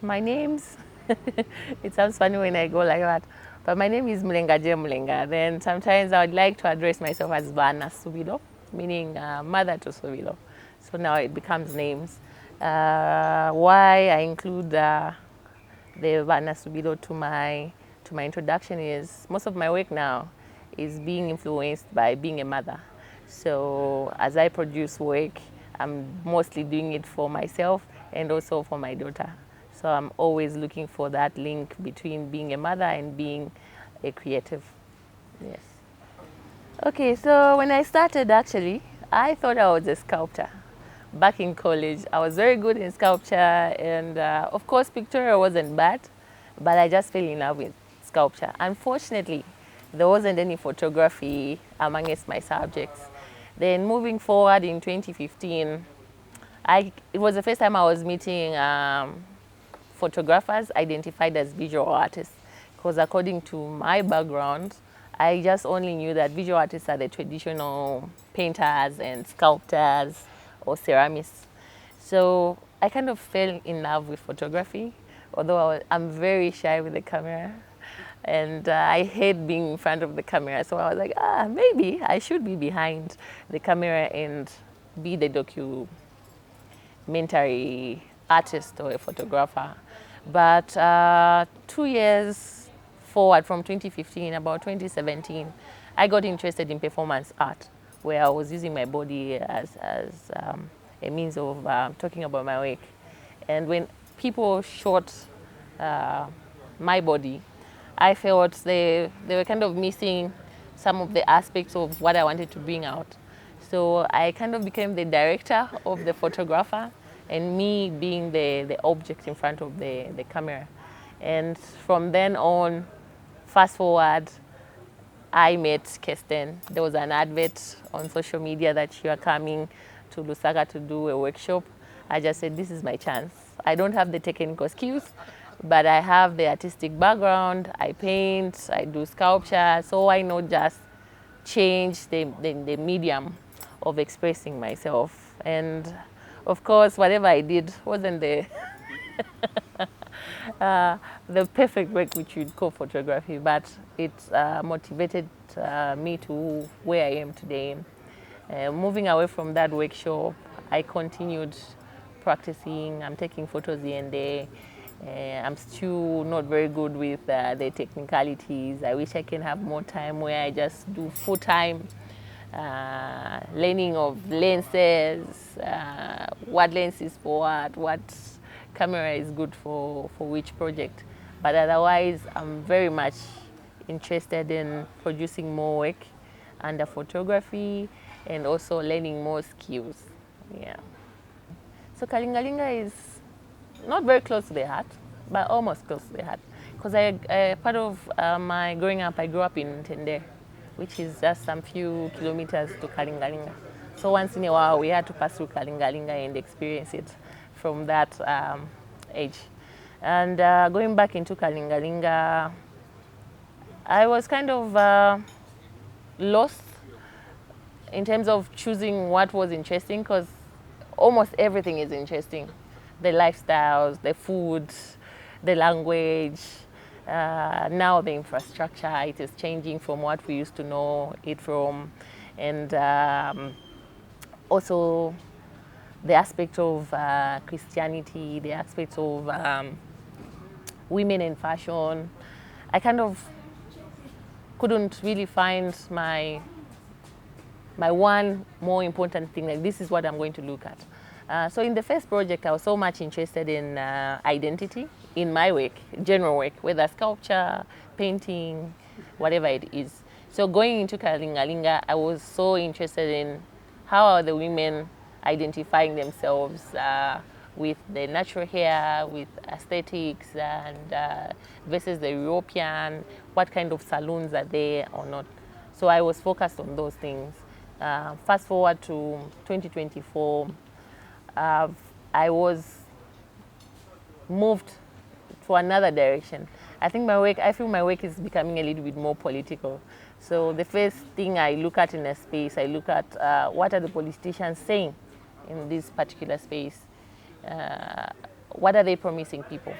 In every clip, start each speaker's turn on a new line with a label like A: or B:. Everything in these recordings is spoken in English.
A: My name's, it sounds funny when I go like that, but my name is Mulenga J. Mulenga. Then sometimes I would like to address myself as Bana Subilo, meaning mother to Subilo. So now it becomes names. Why I include the Bana Subilo to my introduction is most of my work now is being influenced by being a mother. So as I produce work, I'm mostly doing it for myself and also for my daughter. So I'm always looking for that link between being a mother and being a creative. Yes. Okay, so when I started actually, I thought I was a sculptor. Back in college, I was very good in sculpture, and of course, pictorial wasn't bad, but I just fell in love with sculpture. Unfortunately, there wasn't any photography amongst my subjects. Then moving forward in 2015, it was the first time I was meeting photographers identified as visual artists, because according to my background, I just only knew that visual artists are the traditional painters and sculptors or ceramists. So I kind of fell in love with photography, although I'm very shy with the camera. And I hate being in front of the camera. So I was like, maybe I should be behind the camera and be the documentary artist or a photographer. But 2 years forward from 2015, about 2017, I got interested in performance art, where I was using my body as a means of talking about my work. And when people shot my body, I felt they were kind of missing some of the aspects of what I wanted to bring out. So I kind of became the director of the photographer, and me being the object in front of the camera. And from then on, fast forward, I met Kirsten. There was an advert on social media that you are coming to Lusaka to do a workshop. I just said, this is my chance. I don't have the technical skills, but I have the artistic background. I paint, I do sculpture, so why not just change the medium of expressing myself? And of course, whatever I did wasn't the perfect work which you'd call photography, but it motivated me to where I am today. Moving away from that workshop, I continued practicing. I'm taking photos here and there. I'm still not very good with the technicalities. I wish I can have more time where I just do full-time learning of lenses, what lens is for what camera is good for which project. But otherwise, I'm very much interested in producing more work under photography and also learning more skills. Yeah. So Kalingalinga is not very close to the heart, but almost close to the heart. Because part of my growing up, I grew up in Tende, which is just some few kilometers to Kalingalinga. So once in a while, we had to pass through Kalingalinga and experience it from that age. And going back into Kalingalinga, I was kind of lost in terms of choosing what was interesting, because almost everything is interesting. The lifestyles, the food, the language, now the infrastructure, it is changing from what we used to know it from. And also the aspect of Christianity, the aspect of women in fashion. I kind of couldn't really find my one more important thing, like this is what I'm going to look at. So in the first project, I was so much interested in identity in my work, general work, whether sculpture, painting, whatever it is. So going into Kalingalinga, I was so interested in how are the women identifying themselves with the natural hair, with aesthetics, and versus the European, what kind of salons are there or not. So I was focused on those things. Fast forward to 2024, I was moved to another direction. I feel my work is becoming a little bit more political. So the first thing I look at in a space, I look at what are the politicians saying in this particular space. what are they promising people?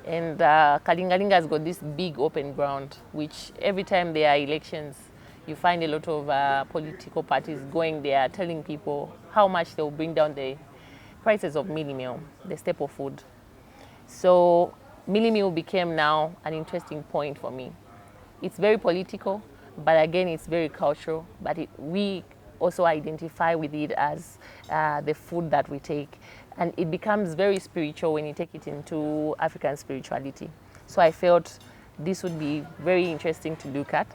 A: And Kalingalinga has got this big open ground, which every time there are elections, you find a lot of political parties going there telling people how much they will bring down the prices of mealie meal, the staple food. So mealie meal became now an interesting point for me. It's very political, but again, it's very cultural. But we also identify with it as the food that we take. And it becomes very spiritual when you take it into African spirituality. So I felt this would be very interesting to look at.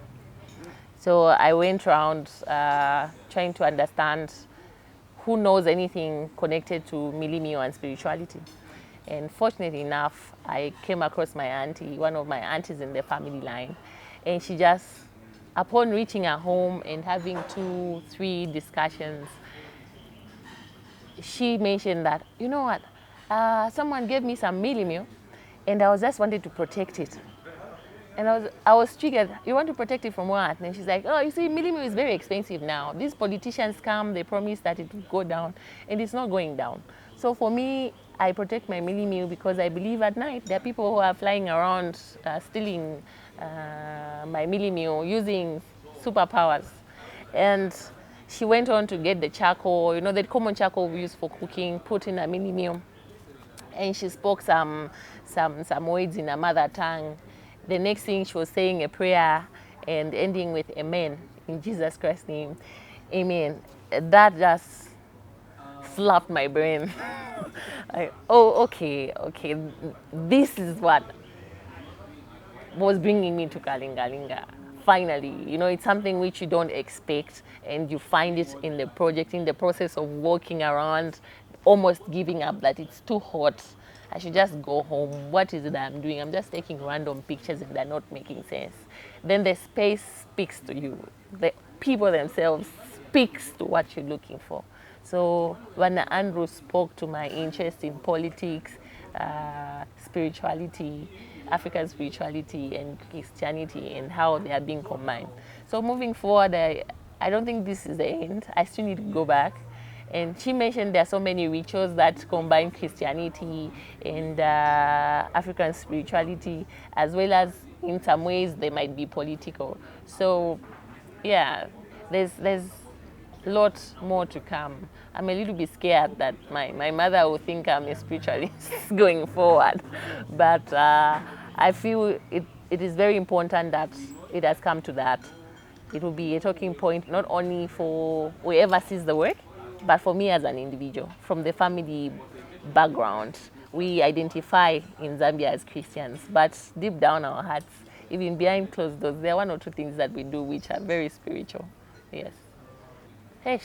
A: So I went around trying to understand who knows anything connected to mealie meal and spirituality. And fortunately enough, I came across my auntie, one of my aunties in the family line. And she just, upon reaching her home and having 2-3 discussions, she mentioned that, you know what, someone gave me some mealie meal and I was just wanted to protect it. And I was triggered. You want to protect it from what? And she's like, oh, you see, mealie meal is very expensive now. These politicians come, they promise that it will go down, and it's not going down. So for me, I protect my mealie meal because I believe at night there are people who are flying around stealing my mealie meal using superpowers. And she went on to get the charcoal, you know, the common charcoal we use for cooking, put in a mealie meal. And she spoke some words in her mother tongue. The next thing she was saying a prayer and ending with amen, in Jesus Christ's name, amen. That just slapped my brain. Oh, okay, this is what was bringing me to Kalingalinga. Finally, you know, it's something which you don't expect, and you find it in the project, in the process of walking around, almost giving up that it's too hot. I should just go home. What is it that I'm doing? I'm just taking random pictures and they're not making sense. Then the space speaks to you. The people themselves speaks to what you're looking for. So when Andrew spoke to my interest in politics, spirituality, African spirituality and Christianity and how they are being combined. So moving forward, I don't think this is the end. I still need to go back. And she mentioned there are so many rituals that combine Christianity and African spirituality, as well as in some ways they might be political. So yeah, there's a lot more to come. I'm a little bit scared that my mother will think I'm a spiritualist going forward. But I feel it is very important that it has come to that. It will be a talking point not only for whoever sees the work, but for me as an individual. From the family background, we identify in Zambia as Christians, but deep down our hearts, even behind closed doors, there are 1 or 2 things that we do which are very spiritual. Yes. Hey,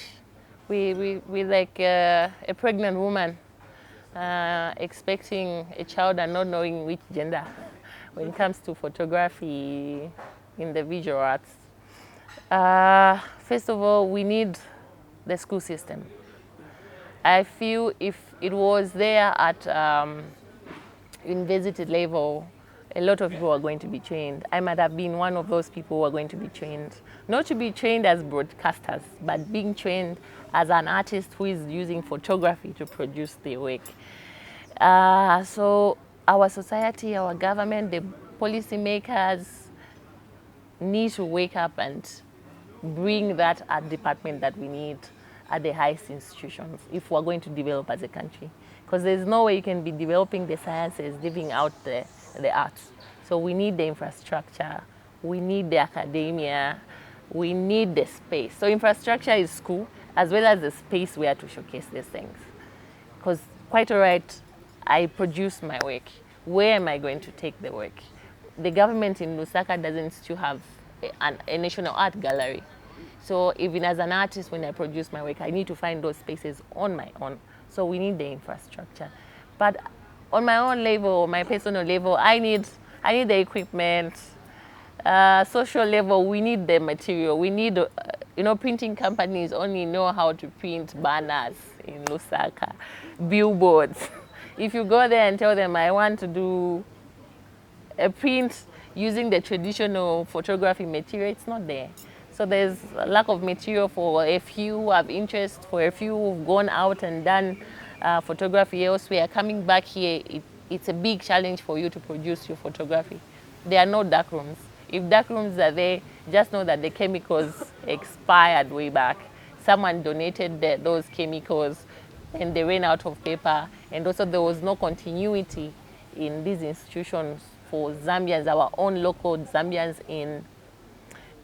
A: we like a pregnant woman expecting a child and not knowing which gender when it comes to photography in the visual arts. First of all, we need the school system. I feel if it was there at university level, a lot of people are going to be trained. I might have been one of those people who are going to be trained. Not to be trained as broadcasters, but being trained as an artist who is using photography to produce their work. So our society, our government, the policymakers need to wake up and bring that art department that we need at the highest institutions if we're going to develop as a country. Because there's no way you can be developing the sciences, leaving out the arts. So we need the infrastructure, we need the academia, we need the space. So infrastructure is school, as well as the space where to showcase these things. Because quite all right, I produce my work. Where am I going to take the work? The government in Lusaka doesn't still have a national art gallery. So even as an artist, when I produce my work, I need to find those spaces on my own. So we need the infrastructure. But on my own level, my personal level, I need the equipment. Social level, we need the material. We need, printing companies only know how to print banners in Lusaka, billboards. If you go there and tell them, I want to do a print using the traditional photography material, it's not there. So there's a lack of material for a few who have interest, for a few who've gone out and done photography elsewhere, coming back here, it's a big challenge for you to produce your photography. There are no dark rooms. If dark rooms are there, just know that the chemicals expired way back. Someone donated those chemicals and they ran out of paper. And also there was no continuity in these institutions for Zambians, our own local Zambians in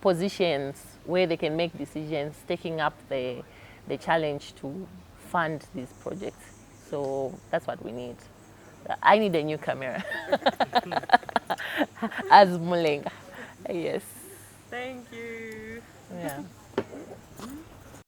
A: positions where they can make decisions, taking up the challenge to fund these projects. So that's what we need. I need a new camera as Mulenga. Yes.
B: Thank you.
A: Yeah.